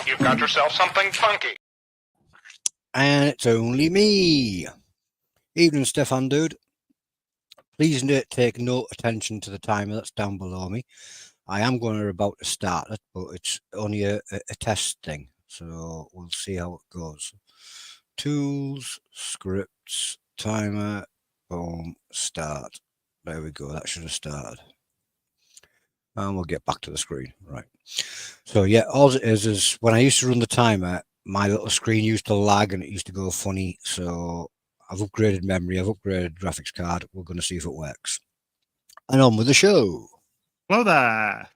You've got yourself something funky. And it's only me. Evening, Stefan, dude. Please take no attention to the timer that's down below me. I am about to start it, but it's only a test thing. So we'll see how it goes. Tools, scripts, timer, boom, start. There we go. That should have started. And we'll get back to the screen. Right. So yeah, all it is when I used to run the timer, my little screen used to lag and it used to go funny. So I've upgraded memory, I've upgraded graphics card. We're going to see if it works. And on with the show. Hello there.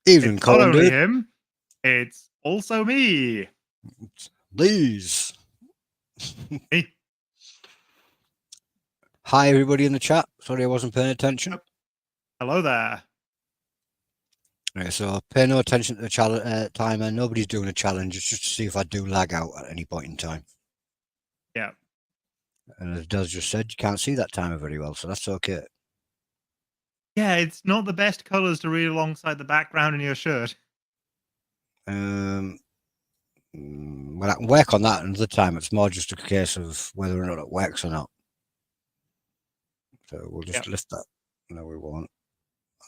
Evening, It's Colin, not only dude. him, it's also me. These. Hey. Hi, everybody in the chat. Sorry I wasn't paying attention. Hello there. Right, so pay no attention to the timer. Nobody's doing a challenge. It's just to see if I do lag out at any point in time. Yeah. And as Des just said, you can't see that timer very well, so that's okay. Yeah, it's not the best colours to read alongside the background in your shirt. Well, I can work on that another time. It's more just a case of whether or not it works or not. So we'll just lift that. No, we won't.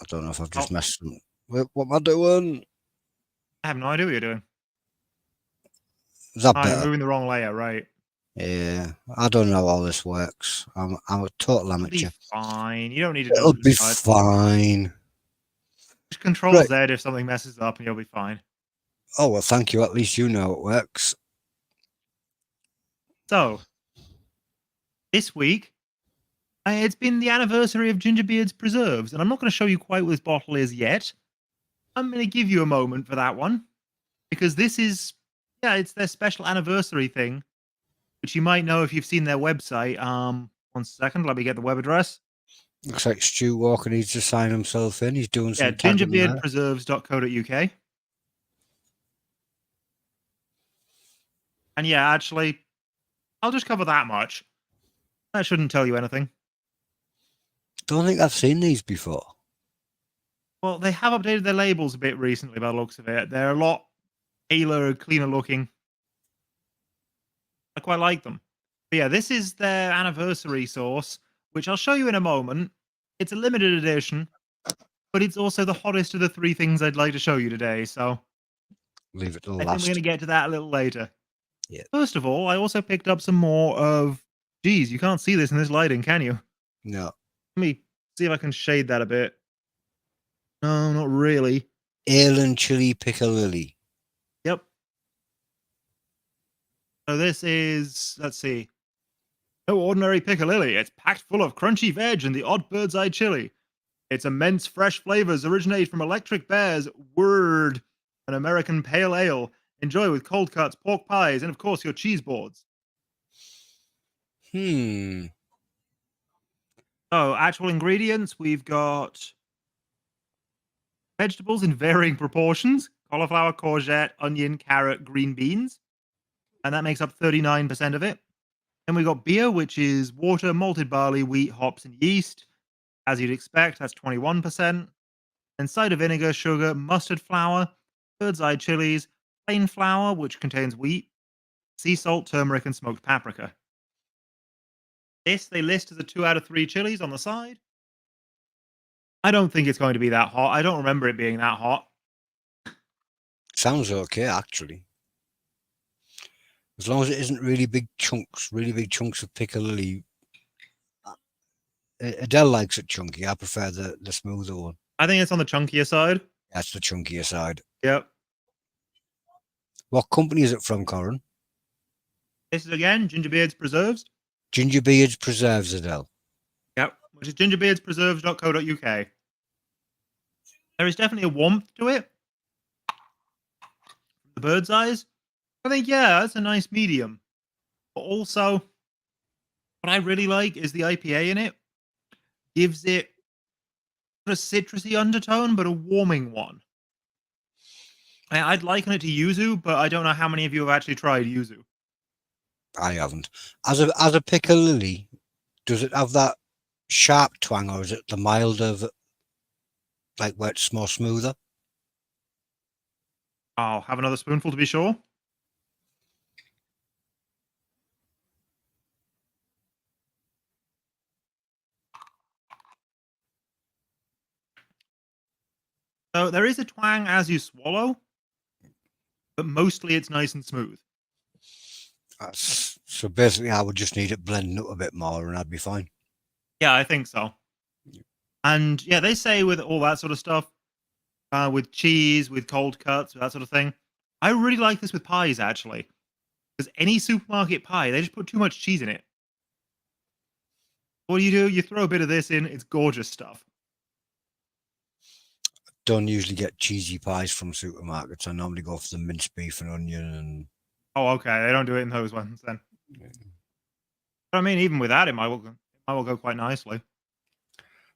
I don't know if I've just messed them. What am I doing? I have no idea what you're doing. Is that better? You're moving the wrong layer, right? Yeah, I don't know how all this works. I'm a total amateur. It'll be fine. You don't need to. It'll be fine. Just control Z if something messes up, and you'll be fine. Oh well, thank you. At least you know it works. So this week, it's been the anniversary of Gingerbeard's Preserves, and I'm not going to show you quite what this bottle is yet. I'm going to give you a moment for that one, because this is, it's their special anniversary thing, which you might know if you've seen their website. 1 second, let me get the web address. Looks like Stu Walker needs to sign himself in. He's doing some gingerbeardpreserves.co.uk. And yeah, actually, I'll just cover that much. That shouldn't tell you anything. Don't think I've seen these before. Well, they have updated their labels a bit recently by the looks of it. They're a lot paler, cleaner looking. I quite like them. But yeah, this is their anniversary sauce, which I'll show you in a moment. It's a limited edition, but it's also the hottest of the 3 things I'd like to show you today. So leave it to the last. I think we're going to get to that a little later. Yeah. First of all, I also picked up some more of. Geez, you can't see this in this lighting, can you? No. Let me see if I can shade that a bit. No, not really. Ale and chili piccalilli. Yep. So this is, let's see. No ordinary piccalilli. It's packed full of crunchy veg and the odd bird's eye chili. Its immense fresh flavors originate from Electric Bear's Word, an American pale ale. Enjoy with cold cuts, pork pies, and of course your cheese boards. So, actual ingredients, we've got vegetables in varying proportions: cauliflower, courgette, onion, carrot, green beans. And that makes up 39% of it. Then we got beer, which is water, malted barley, wheat, hops, and yeast. As you'd expect, that's 21%. Then cider vinegar, sugar, mustard flour, bird's eye chilies, plain flour, which contains wheat, sea salt, turmeric, and smoked paprika. This they list as a 2 out of 3 chilies on the side. I don't think it's going to be that hot. I don't remember it being that hot. Sounds okay, actually. As long as it isn't really big chunks of piccalilli. Adele likes it chunky. I prefer the smoother one. I think it's on the chunkier side. That's the chunkier side. Yep. What company is it from, Corin? This is, again, Gingerbeard's Preserves. Gingerbeard's Preserves, Adele. Yep, which is gingerbeardspreserves.co.uk. There is definitely a warmth to it. The bird's eyes. I think, that's a nice medium. But also, what I really like is the IPA in it. Gives it a citrusy undertone, but a warming one. I'd liken it to yuzu, but I don't know how many of you have actually tried yuzu. I haven't. As a piccalilli, does it have that sharp twang, or is it the milder, like where it's more smoother? I'll have another spoonful to be sure. So there is a twang as you swallow, but mostly it's nice and smooth. So basically, I would just need it blending up a bit more, and I'd be fine. Yeah, I think so. And yeah, they say with all that sort of stuff, with cheese, with cold cuts, with that sort of thing. I really like this with pies, actually. Because any supermarket pie, they just put too much cheese in it. What do? You throw a bit of this in, it's gorgeous stuff. Don't usually get cheesy pies from supermarkets. I normally go for the minced beef and onion and. Oh, okay. They don't do it in those ones then. But I mean, even with that, it might well go quite nicely.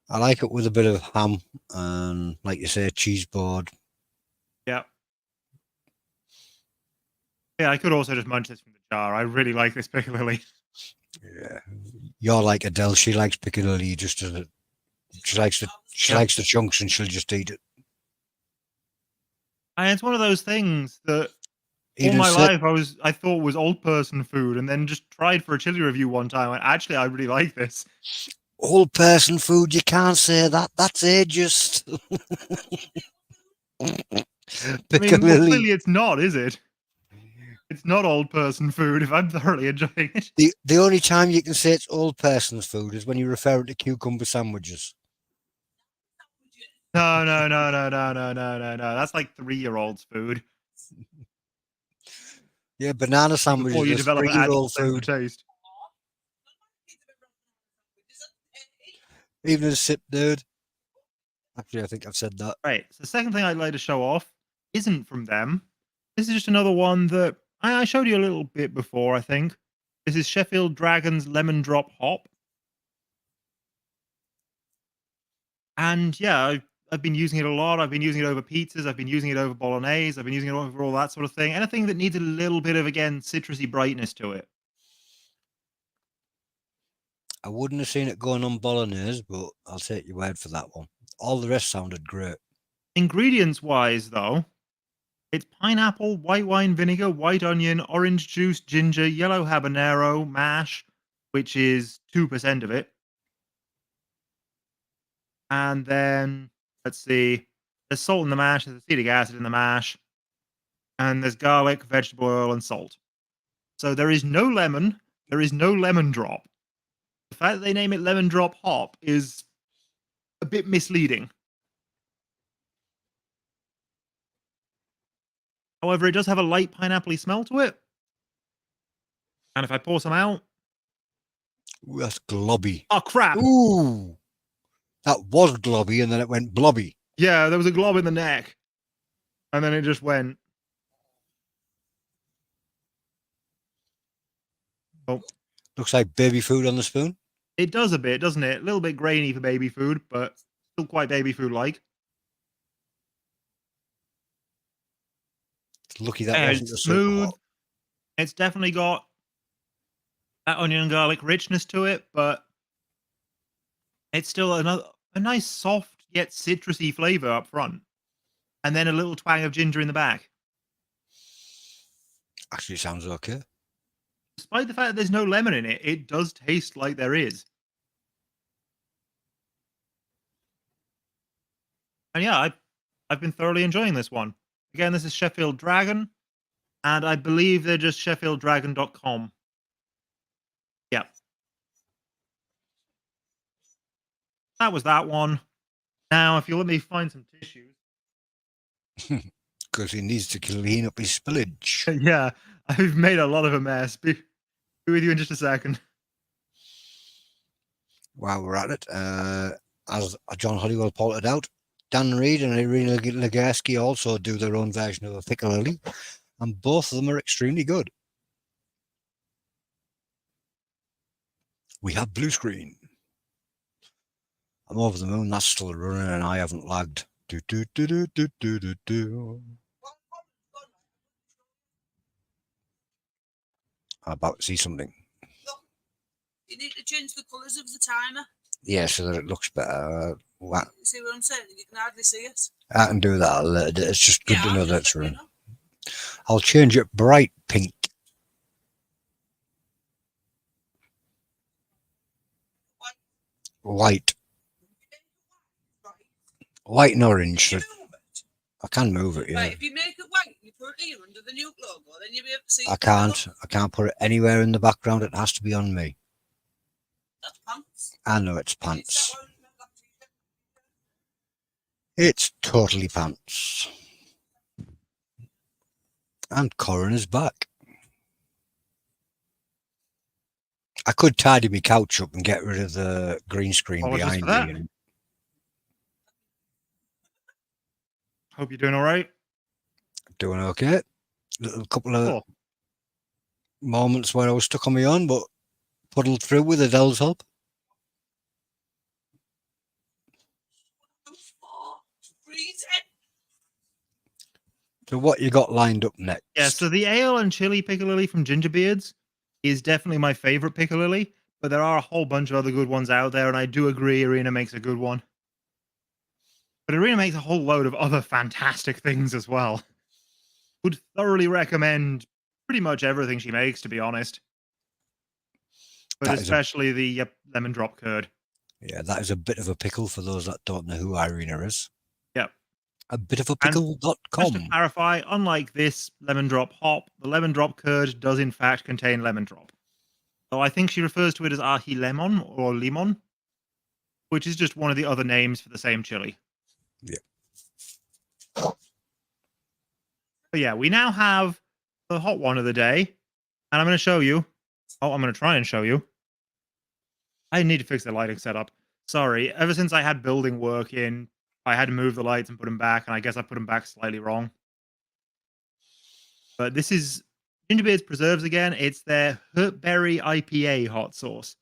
I like it with a bit of ham and, like you say, cheese board. Yeah. Yeah, I could also just munch this from the jar. I really like this Piccadilly. Yeah, you're like Adele. She likes Piccadilly just as she likes the chunks, and she'll just eat it. And it's one of those things that all Even my said, life I thought was old person food, and then just tried for a chili review one time. And actually, I really like this. old person food. You can't say that. That's ageist. I mean, well, Piccadilly. clearly it's not, is it? It's not old person food if I'm thoroughly enjoying it. The only time you can say it's old person's food is when you refer to cucumber sandwiches. No. That's like 3-year-olds food. Yeah, banana sandwiches Before you are develop an 3-year-old actual sense of food. taste. Even a sip, dude. Actually, I think I've said that. Right. So the second thing I'd like to show off isn't from them. This is just another one that I showed you a little bit before, I think. This is Sheffield Dragon's Lemon Drop Hop. And yeah, I've been using it a lot. I've been using it over pizzas. I've been using it over bolognese. I've been using it over all that sort of thing. Anything that needs a little bit of, again, citrusy brightness to it. I wouldn't have seen it going on bolognese, but I'll take your word for that one. All the rest sounded great. Ingredients-wise, though, it's pineapple, white wine vinegar, white onion, orange juice, ginger, yellow habanero, mash, which is 2% of it. And then, let's see, there's salt in the mash, there's acetic acid in the mash, and there's garlic, vegetable oil, and salt. So there is no lemon, there is no lemon drop. The fact that they name it lemon drop hop is a bit misleading. However, it does have a light pineapple-y smell to it. And if I pour some out... Ooh, that's globby. Oh, crap! Ooh! That was globby, and then it went blobby. Yeah, there was a glob in the neck. And then it just went... Oh. Looks like baby food on the spoon. It does a bit, doesn't it? A little bit grainy for baby food, but still quite baby food-like. It's lucky that wasn't It's the smooth. super. It's definitely got that onion and garlic richness to it, but it's still a nice soft yet citrusy flavor up front. And then a little twang of ginger in the back. Actually, sounds okay. Despite the fact that there's no lemon in it, it does taste like there is. And yeah, I've been thoroughly enjoying this one. Again, this is Sheffield Dragon, and I believe they're just sheffielddragon.com. Yeah. That was that one. Now, if you let me find some tissues. Because he needs to clean up his spillage. Yeah, I've made a lot of a mess. Be with you in just a second. While we're at it, as John Hollywell pointed out, Dan Reed and Irina Legarski also do their own version of a Piccadilly, and both of them are extremely good. We have blue screen. I'm over the moon, that's still running, and I haven't lagged. Do, do, do, do, do, do, do, do. I'm about to see something. You need to change the colours of the timer. Yeah, so that it looks better. See what I'm saying? You can hardly see it. I can do that a little bit. It's just good to know I'll that's just let you running. know. I'll change it bright pink. White. White and orange. So I can move it, yeah. Right, if you make it white, you put it here under the nuke logo, then you'll be able to see. I can't put it anywhere in the background. It has to be on me. That's pants. I know it's pants. It's totally pants. And Corin is back. I could tidy my couch up and get rid of the green screen Apologies for behind that. me. And Hope you're doing all right. doing okay. A couple of Cool. moments where I was stuck on my own, but puddled through with Adele's help. So what you got lined up next? Yeah, so the ale and chili piccalilli from Gingerbeards is definitely my favorite piccalilli, but there are a whole bunch of other good ones out there, and I do agree Arena makes a good one. But Arena makes a whole load of other fantastic things as well. Would thoroughly recommend pretty much everything she makes, to be honest. But That is especially the lemon drop curd. Yeah, that is a bit of a pickle for those that don't know who Irina is. Yep. A bit of a And pickle.com. just to clarify, unlike this lemon drop hop, the lemon drop curd does in fact contain lemon drop. So I think she refers to it as ají lemon or limon, which is just one of the other names for the same chili. Yeah. But yeah, we now have the hot one of the day, and I'm going to show you. Oh, I'm going to try and show you. I need to fix the lighting setup. Sorry, ever since I had building work in, I had to move the lights and put them back, and I guess I put them back slightly wrong. But this is Gingerbeard's Preserves again. It's their Hertberry IPA hot sauce.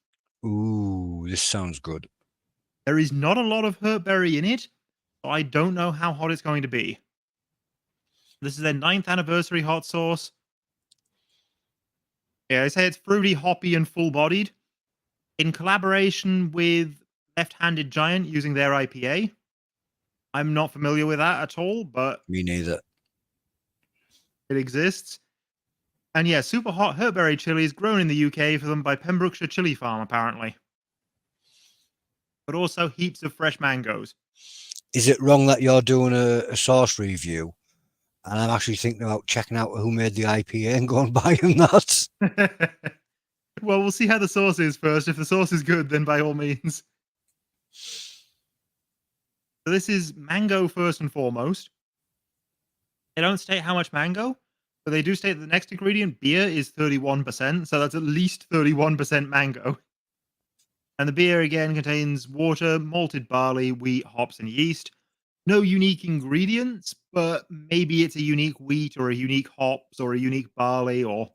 Ooh, this sounds good. There is not a lot of Hertberry in it, so I don't know how hot it's going to be. This is their 9th anniversary hot sauce. Yeah, they say it's fruity, hoppy, and full-bodied. In collaboration with Left-Handed Giant using their IPA. I'm not familiar with that at all, but Me neither. it exists. And yeah, super hot Hertberry chilies grown in the UK for them by Pembrokeshire Chili Farm, apparently. But also heaps of fresh mangoes. Is it wrong that you're doing a sauce review and I'm actually thinking about checking out who made the IPA and going buying that? Well, we'll see how the sauce is first. If the sauce is good, then by all means. So this is mango first and foremost. They don't state how much mango, but they do state that the next ingredient, beer, is 31%. So that's at least 31% mango. And the beer, again, contains water, malted barley, wheat, hops, and yeast. No unique ingredients, but maybe it's a unique wheat or a unique hops or a unique barley or...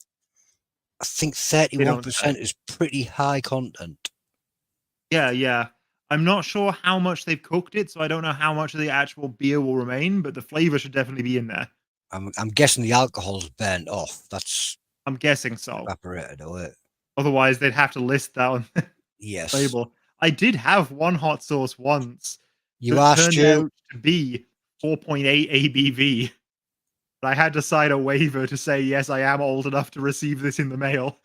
I think They don't 31% is pretty high content. Yeah. I'm not sure how much they've cooked it, so I don't know how much of the actual beer will remain, but the flavor should definitely be in there. I'm guessing the alcohol's burnt off. That's I'm guessing so. evaporated away. Otherwise, they'd have to list that on the Yes. label. I did have one hot sauce once. You asked turned you. out to be 4.8 ABV. But I had to sign a waiver to say, yes, I am old enough to receive this in the mail.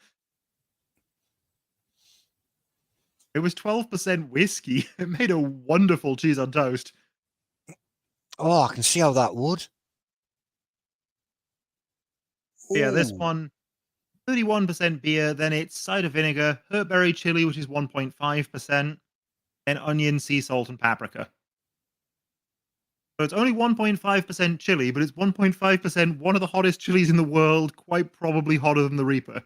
It was 12% whiskey. It made a wonderful cheese on toast. Oh, I can see how that would. Yeah, this Ooh. one, 31% beer, then it's cider vinegar, Hertberry chili, which is 1.5%, and onion, sea salt, and paprika. So it's only 1.5% chili, but it's 1.5% one of the hottest chilies in the world, quite probably hotter than the Reaper.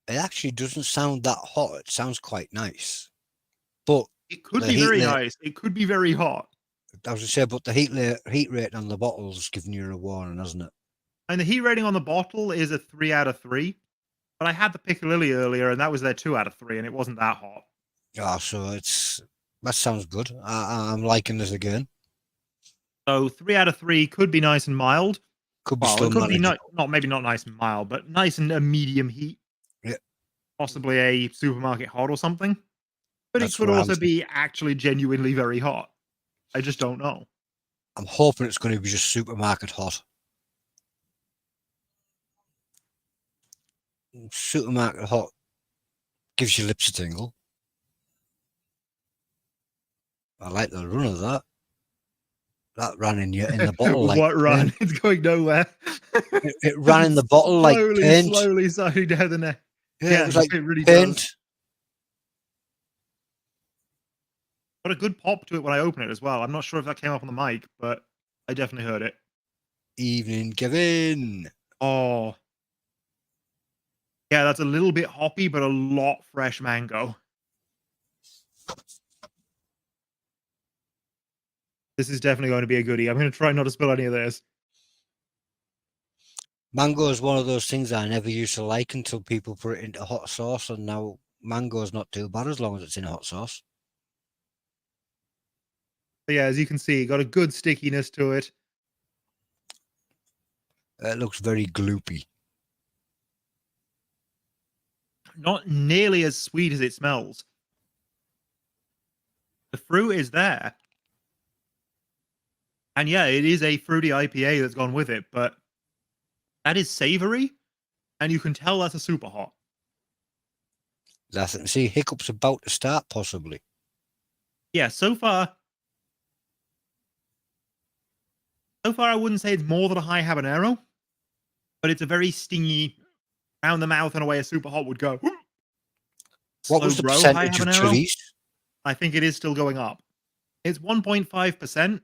It actually doesn't sound that hot. It sounds quite nice. But It could the be heat very rate- nice. It could be very hot. I was going to say, but the heat rate on the bottle's giving you a warning, hasn't it? And the heat rating on the bottle is a 3 out of 3. But I had the Piccalilli earlier, and that was their 2 out of 3, and it wasn't that hot. Ah, so that sounds good. I'm liking this again. So 3 out of 3 could be nice and mild. Could be Well, still it could be manageable. maybe not nice and mild, but nice and a medium heat. Yeah. Possibly a supermarket hot or something. But That's it could what I'm also be actually genuinely very hot. I just don't know. I'm hoping it's going to be just supermarket hot. Supermarket hot gives your lips a tingle. I like the run of that. That ran in the bottle like What run? paint. It's going nowhere. It ran in the bottle like paint. Slowly sliding down the neck. Yeah, it was like it really paint. does. Got a good pop to it when I open it as well. I'm not sure if that came up on the mic, but I definitely heard it. Evening, Kevin. Oh. Yeah, that's a little bit hoppy, but a lot fresh mango. This is definitely going to be a goodie. I'm going to try not to spill any of this. Mango is one of those things I never used to like until people put it into hot sauce, and now mango is not too bad as long as it's in hot sauce. But yeah, as you can see, got a good stickiness to it. It looks very gloopy. Not nearly as sweet as it smells. The fruit is there. And yeah, it is a fruity IPA that's gone with it, but that is savory, and you can tell that's a super hot. I think, see, hiccups about to start, possibly. Yeah, so far, I wouldn't say it's more than a high habanero, but it's a very stingy, round the mouth in a way a super hot would go. What was the Slow grow high percentage of habanero? chilies? I think it is still going up. It's 1.5%.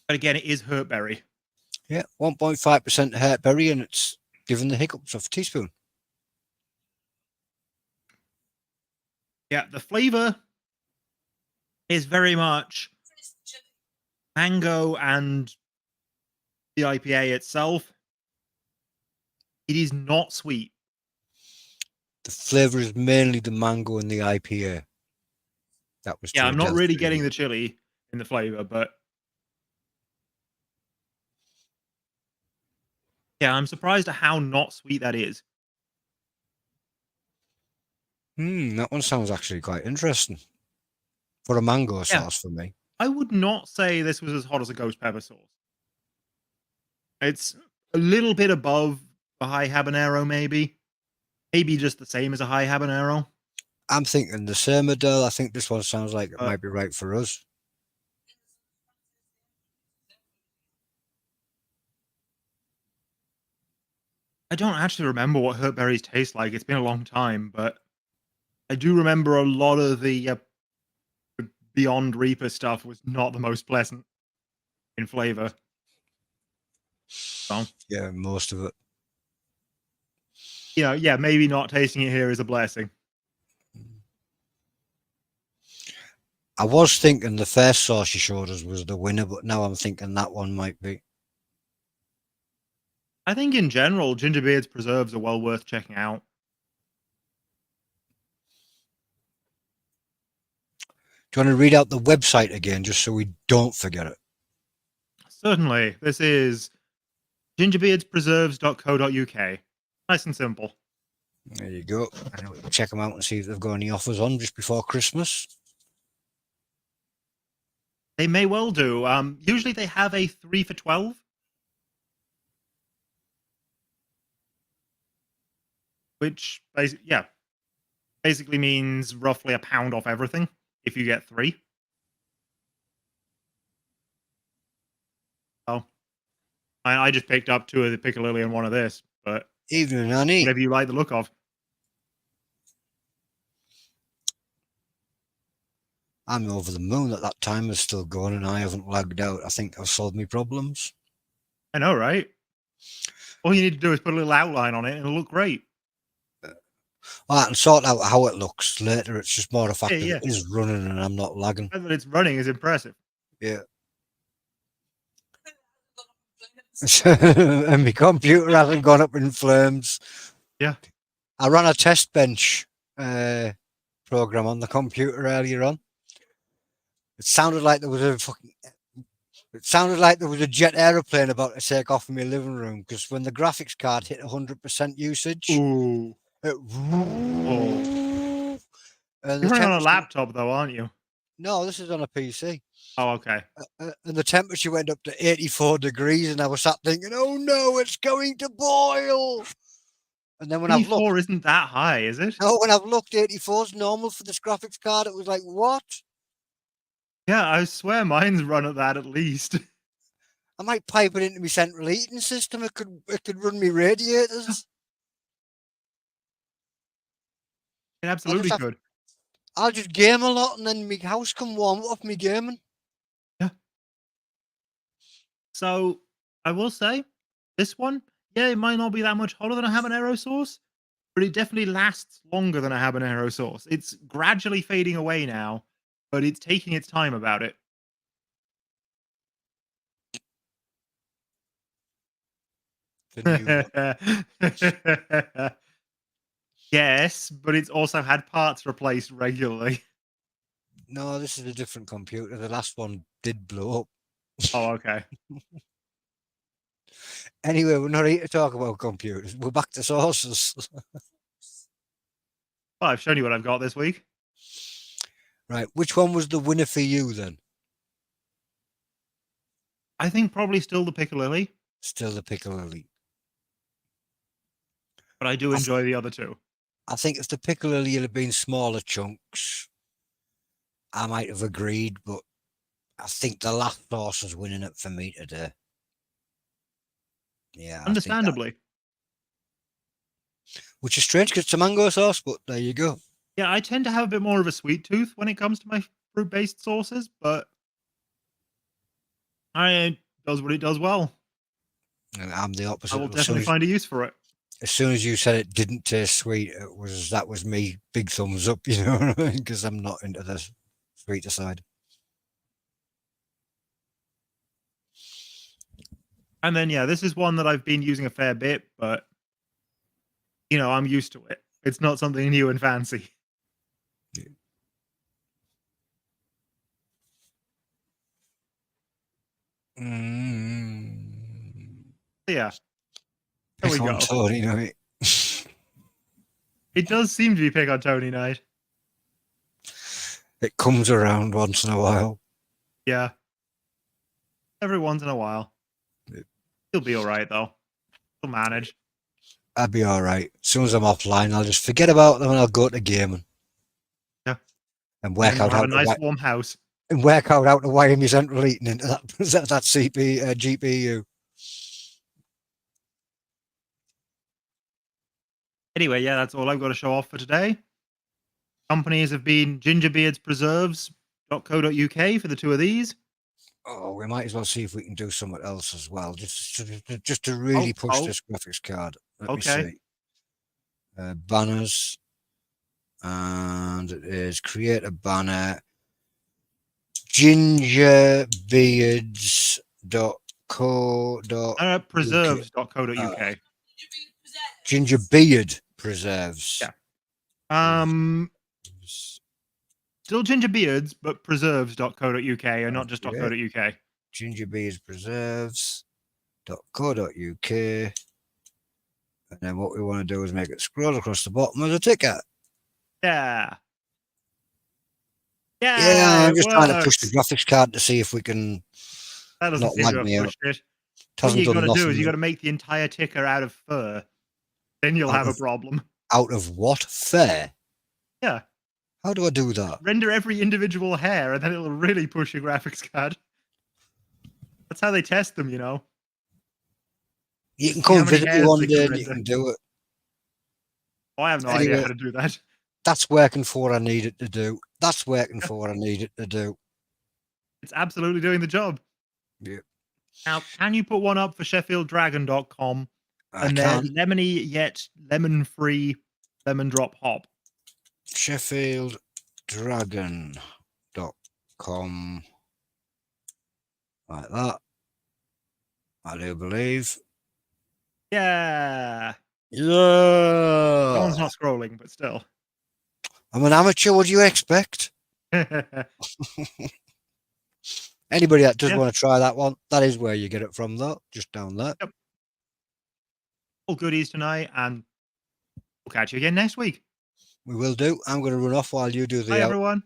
But again, it is Hurtberry. Yeah, 1.5% hairberry, and it's given the hiccups of a teaspoon. Yeah, the flavor is very much mango and the IPA itself. It is not sweet. The flavor is mainly the mango and the IPA. That was Yeah, I'm not Delta really 3. getting the chili in the flavor, but yeah, I'm surprised at how not sweet that is. That one sounds actually quite interesting. For a mango sauce for me. I would not say this was as hot as a ghost pepper sauce. It's a little bit above a high habanero, maybe. Maybe just the same as a high habanero. I'm thinking the same, Adele. I think this one sounds like it might be right for us. I don't actually remember what Hurtberries taste like. It's been a long time, but I do remember a lot of the Beyond Reaper stuff was not the most pleasant in flavor. So, yeah, most of it. You know, yeah, maybe not tasting it here is a blessing. I was thinking the first sauce you showed us was the winner, but now I'm thinking that one might be. I think in general, Gingerbeard's preserves are well worth checking out. Do you want to read out the website again, just so we don't forget it? Certainly. This is gingerbeardspreserves.co.uk. Nice and simple. There you go. And we'll check them out and see if they've got any offers on just before Christmas. They may well do. Usually they have a 3 for $12. Which, basically means roughly £1 off everything if you get 3. Oh, I just picked up 2 of the Piccalilli and 1 of this, but Evening, Annie. whatever you like the look of. I'm over the moon that time is still going and I haven't lagged out. I think I've solved my problems. I know, right? All you need to do is put a little outline on it and it'll look great. Well, I can sort out how it looks later. It's just more the fact that Yeah. it is running and I'm not lagging. The fact that it's running is impressive. Yeah. And my computer hasn't gone up in flames. Yeah. I ran a test bench program on the computer earlier on. It sounded like there was a jet aeroplane about to take off in my living room, because when the graphics card hit 100% usage, Ooh. it and You're running on a laptop though, aren't you? No, this is on a PC. Oh, okay. And the temperature went up to 84 degrees, and I was sat thinking, "Oh no, it's going to boil!" And then when I've looked, 84 isn't that high, is it? no, when I've looked, 84 is normal for this graphics card. It was like, what? Yeah, I swear mine's run at that at least. I might pipe it into my central heating system. It could run me radiators. It I'll absolutely just could. I'll just game a lot, and then my house can warm up off me gaming. So I will say, this one, yeah, it might not be that much hotter than a habanero sauce, but it definitely lasts longer than a habanero sauce. It's gradually fading away now, but it's taking its time about it. The new one. Yes, but it's also had parts replaced regularly. No, this is a different computer. The last one did blow up. Oh, okay. Anyway, we're not here to talk about computers. We're back to sauces. Well, I've shown you what I've got this week. Right, which one was the winner for you then? I think probably still the piccalilli, Still the piccalilli. but I do enjoy the other two. I think if the piccalilli had been smaller chunks, I might have agreed, but I think the last sauce is winning it for me today. Yeah, Understandably. Which is strange because it's a mango sauce, but there you go. Yeah, I tend to have a bit more of a sweet tooth when it comes to my fruit-based sauces, but it does what it does well. And I'm the opposite. I will definitely find a use for it. As soon as you said it didn't taste sweet, that was me big thumbs up, you know what I mean? Because I'm not into the sweeter side. And then, yeah, this is one that I've been using a fair bit, but, you know, I'm used to it. It's not something new and fancy. Yeah. There we go. Tony night. It does seem to be pick on Tony night. It comes around once in a while. Yeah. Every once in a while. He'll be all right, though. He'll manage. I'd be all right. As soon as I'm offline, I'll just forget about them and I'll go to gaming. Yeah. And work out how a nice warm house. And work out how to wire my central heating into that GPU. Anyway, yeah, that's all I've got to show off for today. Companies have been gingerbeardspreserves.co.uk for the two of these. Oh, we might as well see if we can do something else as well, just to really push this graphics card. Let me see. Banners, and it is create a banner. Gingerbeards.co.uk. Preserves.co.uk. Gingerbeard preserves. Yeah. Still gingerbeards, but preserves.co.uk and not just .co.uk. Gingerbeards preserves.co.uk. And then what we want to do is make it scroll across the bottom of the ticker. Yeah. Yeah, I'm just trying to push the graphics card to see if we can. That doesn't seem to have pushed it. What you got to do is you got to make the entire ticker out of fur. Then you'll have a problem. Out of what? Fur? Yeah. How do I do that? Render every individual hair, and then it'll really push your graphics card. That's how they test them, you know. You can come and visit me one day and you can do it. Oh, I have no idea how to do that. That's working for what I need it to do. That's working for what I need it to do. It's absolutely doing the job. Yeah. Now, can you put one up for SheffieldDragon.com and their lemony yet lemon-free lemon drop hop? SheffieldDragon.com. Like that. I do believe. Yeah. Yeah. That one's not scrolling, but still. I'm an amateur. What do you expect? Anybody that does want to try that one, that is where you get it from, though. Just down there. Yep. All goodies tonight, and we'll catch you again next week. We will do. I'm going to run off while you do the Bye, everyone.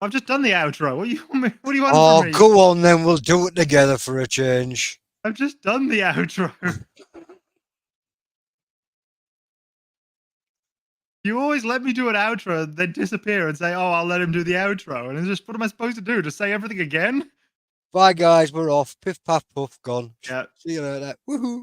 I've just done the outro. What do you want from me? Oh, go on then. We'll do it together for a change. I've just done the outro. You always let me do an outro, then disappear and say, "Oh, I'll let him do the outro." And it's just, what am I supposed to do? Just say everything again? Bye, guys. We're off. Piff, paff, puff, gone. Yeah. See you later. Woohoo.